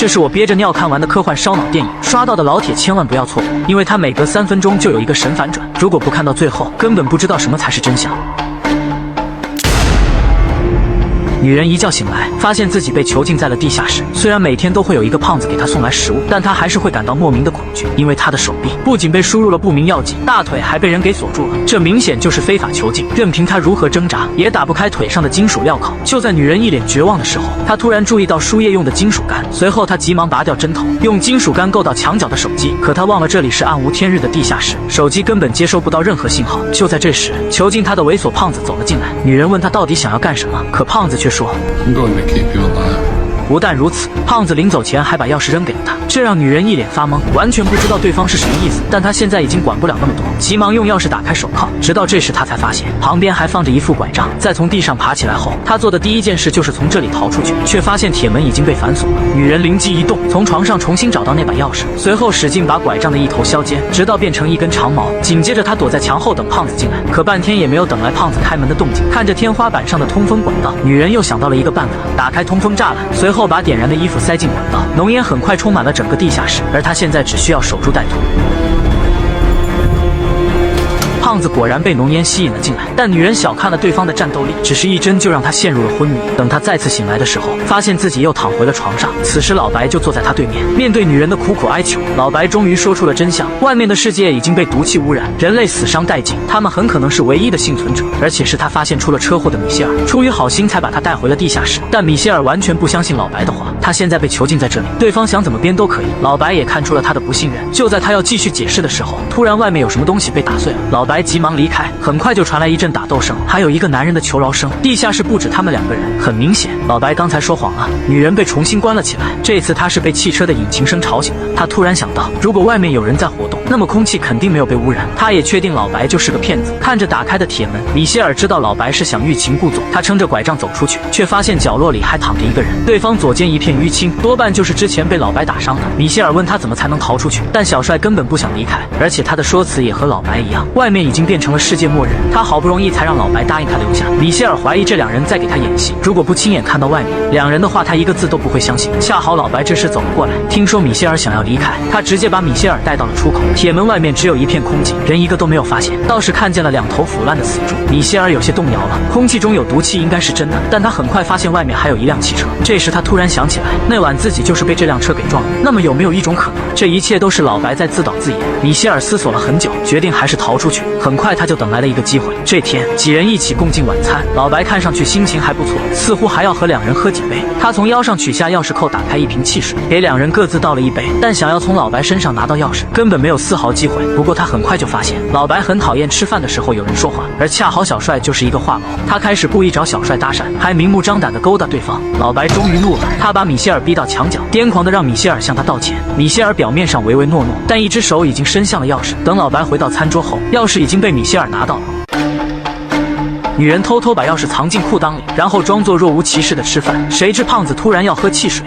这是我憋着尿看完的科幻烧脑电影，刷到的老铁千万不要错过，因为它每隔3分钟就有一个神反转，如果不看到最后，根本不知道什么才是真相。女人一觉醒来，发现自己被囚禁在了地下室。虽然每天都会有一个胖子给她送来食物，但她还是会感到莫名的恐惧，因为她的手臂不仅被输入了不明药剂，大腿还被人给锁住了。这明显就是非法囚禁，任凭她如何挣扎，也打不开腿上的金属镣铐。就在女人一脸绝望的时候，她突然注意到输液用的金属杆，随后她急忙拔掉针头，用金属杆够到墙角的手机。可她忘了这里是暗无天日的地下室，手机根本接收不到任何信号。就在这时，囚禁她的猥琐胖子走了进来。女人问他到底想要干什么，可胖子却说I'm going to keep you alive. 不但如此，胖子临走前还把钥匙扔给了他，这让女人一脸发懵，完全不知道对方是什么意思。但她现在已经管不了那么多，急忙用钥匙打开手铐。直到这时，她才发现旁边还放着一副拐杖。在从地上爬起来后，她做的第一件事就是从这里逃出去，却发现铁门已经被反锁了。女人灵机一动，从床上重新找到那把钥匙，随后使劲把拐杖的一头削尖，直到变成一根长矛。紧接着，她躲在墙后等胖子进来，可半天也没有等来胖子开门的动静。看着天花板上的通风管道，女人又想到了一个办法，打开通风栅栏，随后把点燃的衣服塞进管道，浓烟很快充满了整个地下室，而她现在只需要守株待兔。胖子果然被浓烟吸引了进来，但女人小看了对方的战斗力，只是一针就让她陷入了昏迷。等她再次醒来的时候，发现自己又躺回了床上。此时老白就坐在她对面，面对女人的苦苦哀求，老白终于说出了真相：外面的世界已经被毒气污染，人类死伤殆尽，他们很可能是唯一的幸存者，而且是他发现出了车祸的米歇尔，出于好心才把他带回了地下室。但米歇尔完全不相信老白的话，他现在被囚禁在这里，对方想怎么编都可以。老白也看出了他的不信任，就在他要继续解释的时候，突然外面有什么东西被打碎了，老白急忙离开，很快就传来一阵打斗声，还有一个男人的求饶声。地下室不止他们2个人，很明显，老白刚才说谎了。女人被重新关了起来，这次他是被汽车的引擎声吵醒的。他突然想到，如果外面有人在活动，那么空气肯定没有被污染。他也确定老白就是个骗子。看着打开的铁门，米歇尔知道老白是想欲擒故纵，他撑着拐杖走出去，却发现角落里还躺着一个人，对方左肩一片淤青，多半就是之前被老白打伤的。米歇尔问他怎么才能逃出去，但小帅根本不想离开，而且他的说辞也和老白一样，外面已经变成了世界末日。他好不容易才让老白答应他留下。米歇尔怀疑这2人在给他演戏，如果不亲眼看到外面2人的话，他一个字都不会相信。恰好老白这时走了过来，听说米歇尔想要离开，他直接把米歇尔带到了出口。铁门外面只有一片空寂，人一个都没有发现，倒是看见了2头腐烂的死猪。米歇尔有些动摇了，空气中有毒气应该是真的，但他很快发现外面还有一辆汽车。这时他突然想起来，那晚自己就是被这辆车给撞的。那么有没有一种可能，这一切都是老白在自导自演？米歇尔思索了很久，决定还是逃出去。很快他就等来了一个机会。这天几人一起共进晚餐，老白看上去心情还不错，似乎还要和2人喝几杯。他从腰上取下钥匙扣，打开一瓶汽水，给2人各自倒了一杯，但想要从老白身上拿到钥匙，根本没有丝毫机会。不过他很快就发现，老白很讨厌吃饭的时候有人说话，而恰好小帅就是一个话痨。他开始故意找小帅搭讪，还明目张胆地勾搭对方。老白终于怒了，他把米歇尔逼到墙角，癫狂地让米歇尔向他道歉。米歇尔表面上唯唯诺诺，但一只手已经伸向了钥匙。等老白回到餐桌后，钥匙已经被米歇尔拿到了。女人偷偷把钥匙藏进裤裆里，然后装作若无其事的吃饭。谁知胖子突然要喝汽水，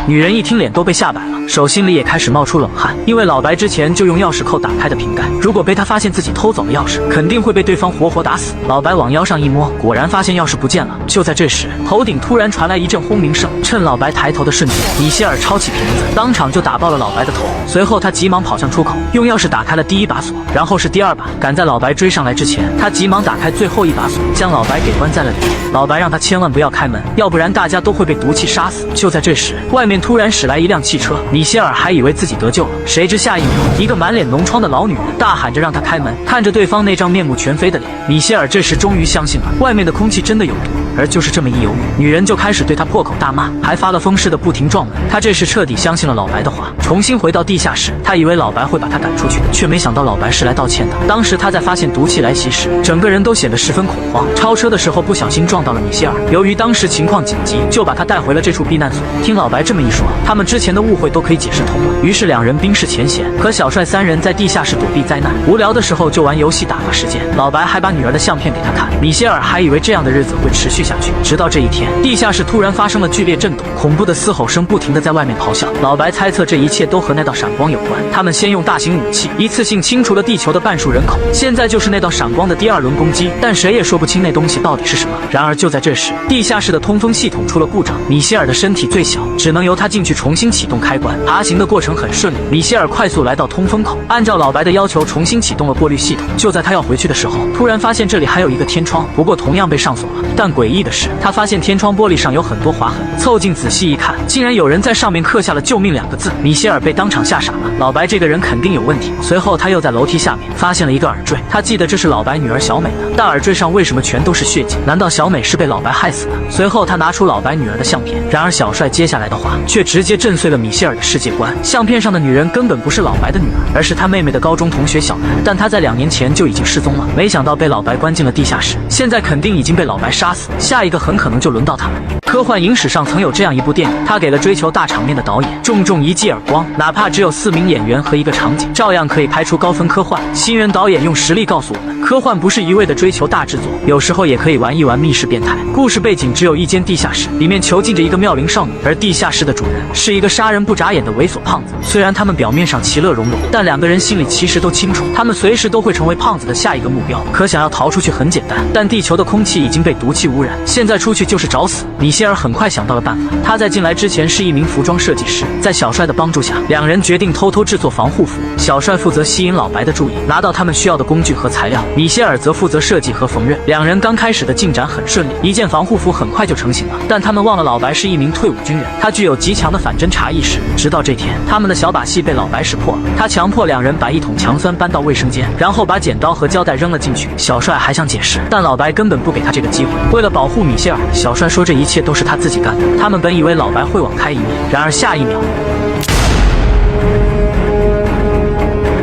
女人一听脸都被吓白了，手心里也开始冒出冷汗，因为老白之前就用钥匙扣打开的瓶盖，如果被他发现自己偷走了钥匙，肯定会被对方活活打死。老白往腰上一摸，果然发现钥匙不见了。就在这时，头顶突然传来一阵轰鸣声，趁老白抬头的瞬间，米歇尔抄起瓶子，当场就打爆了老白的头。随后他急忙跑向出口，用钥匙打开了第1把锁，然后是第2把。赶在老白追上来之前，他急忙打开最后1把锁，将老白给关在了里面。老白让他千万不要开门，要不然大家都会被毒气杀死。就在这时，外面突然驶来一辆汽车，米歇尔还以为自己得救了，谁知下一秒，一个满脸脓疮的老女人大喊着让他开门。看着对方那张面目全非的脸，米歇尔这时终于相信了，外面的空气真的有毒。而就是这么一犹豫，女人就开始对他破口大骂，还发了疯似的不停撞门。他这时彻底相信了老白的话，重新回到地下室。他以为老白会把他赶出去，却没想到老白是来道歉的。当时他在发现毒气来袭时，整个人都显得十分恐慌。超车的时候不小心撞到了米歇尔，由于当时情况紧急，就把他带回了这处避难所。听老白这么一说，他们之前的误会都可以解释通了。于是两人冰释前嫌，和小帅三人在地下室躲避灾难，无聊的时候就玩游戏打发时间。老白还把女儿的相片给他看，米歇尔还以为这样的日子会持续下去，直到这一天，地下室突然发生了剧烈震动，恐怖的嘶吼声不停地在外面咆哮。老白猜测这一切都和那道闪光有关，他们先用大型武器一次性清除了地球的半数人口，现在就是那道闪光的第二轮攻击，但谁也说不清那东西到底是什么。然而就在这时，地下室的通风系统出了故障，米歇尔的身体最小，只能由他进去重新启动开关。爬行的过程很顺利，米歇尔快速来到通风口，按照老白的要求重新启动了过滤系统。就在他要回去的时候，突然发现这里还有一个天窗，不过同样被上锁了。但诡异的是，他发现天窗玻璃上有很多划痕，凑近仔细一看，竟然有人在上面刻下了救命2个字。米歇尔被当场吓傻了，老白这个人肯定有问题。随后他又在楼梯下面发现了一个耳坠，他记得这是老白女儿小美的，但耳坠上为什么全都是血迹？难道小美是被老白害死的？随后他拿出老白女儿的相片，然而小帅接下来的话却直接震碎了米歇尔的世界观。相片上的女人根本不是老白的女儿，而是他妹妹的高中同学小兰，但她在2年前就已经失踪了，没想到被老白关进了地下室，现在肯定已经被老白杀死，下一个很可能就轮到他们。科幻影史上曾有这样一部电影，他给了追求大场面的导演重重一记耳光，哪怕只有4名演员和一个场景，照样可以拍出高分科幻。新人导演用实力告诉我们，科幻不是一味的追求大制作，有时候也可以玩一玩密室变态。故事背景只有一间地下室，里面囚禁着一个妙龄少女，而地下室的主人是一个杀人不眨眼的猥琐胖子。虽然他们表面上其乐融融，但2个人心里其实都清楚，他们随时都会成为胖子的下一个目标。可想要逃出去很简单，但地球的空气已经被毒气污染，现在出去就是找死。米歇尔很快想到了办法，他在进来之前是一名服装设计师，在小帅的帮助下，2人决定偷偷制作防护服。小帅负责吸引老白的注意，拿到他们需要的工具和材料，米歇尔则负责设计和缝纫。2人刚开始的进展很顺利，一件防护服很快就成型了，但他们忘了老白是一名退伍军人，他具有极强的反侦查意识。直到这天，他们的小把戏被老白识破了，他强迫2人把1桶强酸搬到卫生间，然后把剪刀和胶带扔了进去。小帅还想解释，但老白根本不给他这个机会。为了保护米歇尔，小帅说这一切都是他自己干的。他们本以为老白会网开一面，然而下一秒，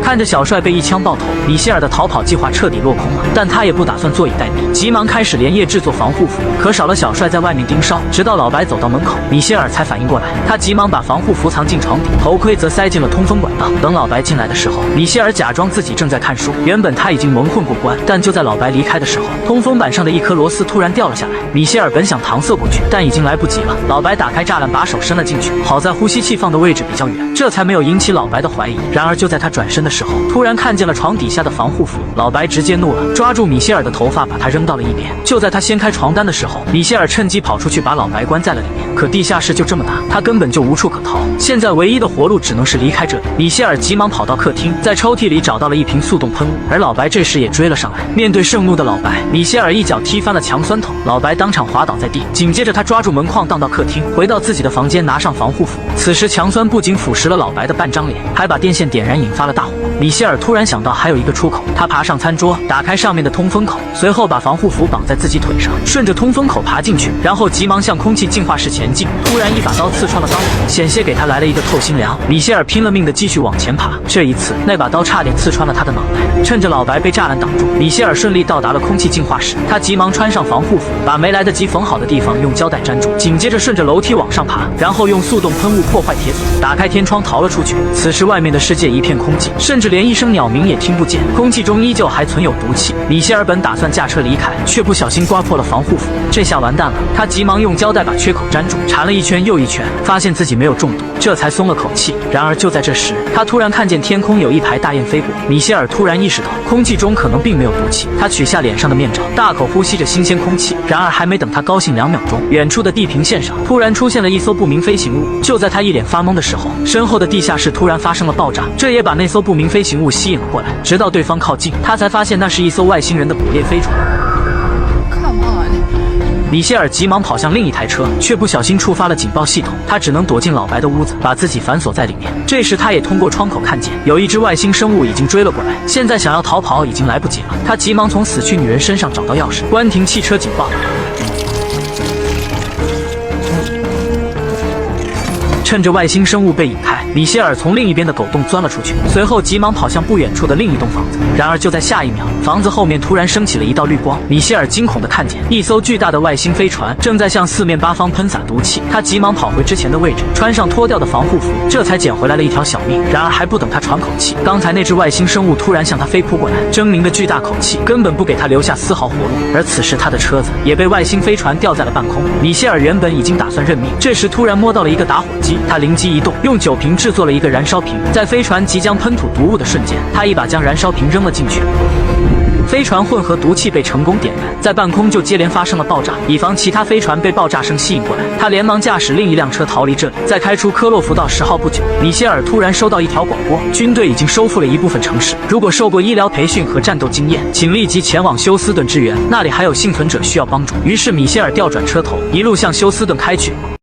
看着小帅被一枪爆头，米歇尔的逃跑计划彻底落空了，但他也不打算坐以待毙，急忙开始连夜制作防护服。可少了小帅在外面盯梢，直到老白走到门口，米歇尔才反应过来，他急忙把防护服藏进床底，头盔则塞进了通风管道。等老白进来的时候，米歇尔假装自己正在看书，原本他已经蒙混过关，但就在老白离开的时候，通风板上的一颗螺丝突然掉了下来，米歇尔本想搪塞过去，但已经来不及了。老白打开栅栏，把手伸了进去，好在呼吸器放的位置比较远，这才没有引起老白的怀疑。然而就在他转身的时候，突然看见了床底下的防护服，老白直接怒了，抓住米歇尔的头发，把他扔到了一边。就在他掀开床单的时候，米歇尔趁机跑出去，把老白关在了里面。可地下室就这么大，他根本就无处可逃，现在唯一的活路只能是离开这里。米歇尔急忙跑到客厅，在抽屉里找到了一瓶速冻喷雾，而老白这时也追了上来。面对盛怒的老白，米歇尔一脚踢翻了强酸桶，老白当场滑倒在地。紧接着他抓住门框荡到客厅，回到自己的房间，拿上防护服。此时强酸不仅腐蚀了老白的半张脸，还把电线点燃，引发了大火。米歇尔突然想到还有一个出口，他爬上餐桌，打开上面的通风口，随后把防护服绑在自己腿上，顺着通风口爬进去，然后急忙向空气净化室前进。突然一把刀刺穿了钢骨，险些给他来了一个透心凉。米歇尔拼了命的继续往前爬，这一次那把刀差点刺穿了他的脑袋。趁着老白被栅栏挡住，米歇尔顺利到达了空气净化室，他急忙穿上防护服，把没来得及缝好的地方用胶带粘住，紧接着顺着楼梯往上爬，然后用速冻喷雾破坏铁锁，打开天窗逃了出去。此时外面的世界一片空寂，甚至连一声鸟鸣也听不见，空气中依旧还存有毒气。米歇尔本打算驾车离开，却不小心刮破了防护服，这下完蛋了。他急忙用胶带把缺口粘住，缠了一圈又一圈，发现自己没有中毒，这才松了口气。然而就在这时，他突然看见天空有一排大雁飞过，米歇尔突然意识到空气中可能并没有毒气，他取下脸上的面罩，大口呼吸着新鲜空气。然而还没等他高兴2秒钟，远处的地平线上突然出现了一艘不明飞行物。就在他一脸发懵的时候，身后的地下室突然发生了爆炸，这也把那艘不明飞行物吸引了过来。直到对方靠近，他才发现那是一艘外星人的捕猎飞船。米歇尔急忙跑向另一台车，却不小心触发了警报系统，他只能躲进老白的屋子，把自己反锁在里面。这时他也通过窗口看见有一只外星生物已经追了过来，现在想要逃跑已经来不及了。他急忙从死去女人身上找到钥匙，关停汽车警报。趁着外星生物被引开，米歇尔从另一边的狗洞钻了出去，随后急忙跑向不远处的另一栋房子。然而就在下一秒，房子后面突然升起了一道绿光，米歇尔惊恐地看见一艘巨大的外星飞船正在向四面八方喷洒毒气。他急忙跑回之前的位置，穿上脱掉的防护服，这才捡回来了一条小命。然而还不等他喘口气，刚才那只外星生物突然向他飞扑过来，狰狞的巨大口气根本不给他留下丝毫活路。而此时他的车子也被外星飞船吊在了半空。米歇尔原本已经打算认命，这时突然摸到了一个打火机，他灵机一动，用酒瓶制作了一个燃烧瓶，在飞船即将喷吐毒物的瞬间，他一把将燃烧瓶扔了进去。飞船混合毒气被成功点燃，在半空就接连发生了爆炸，以防其他飞船被爆炸声吸引过来，他连忙驾驶另一辆车逃离这里。在开出科洛福道10号不久，米歇尔突然收到一条广播，军队已经收复了一部分城市，如果受过医疗培训和战斗经验，请立即前往休斯顿支援，那里还有幸存者需要帮助。于是米歇尔调转车头，一路向休斯顿开去。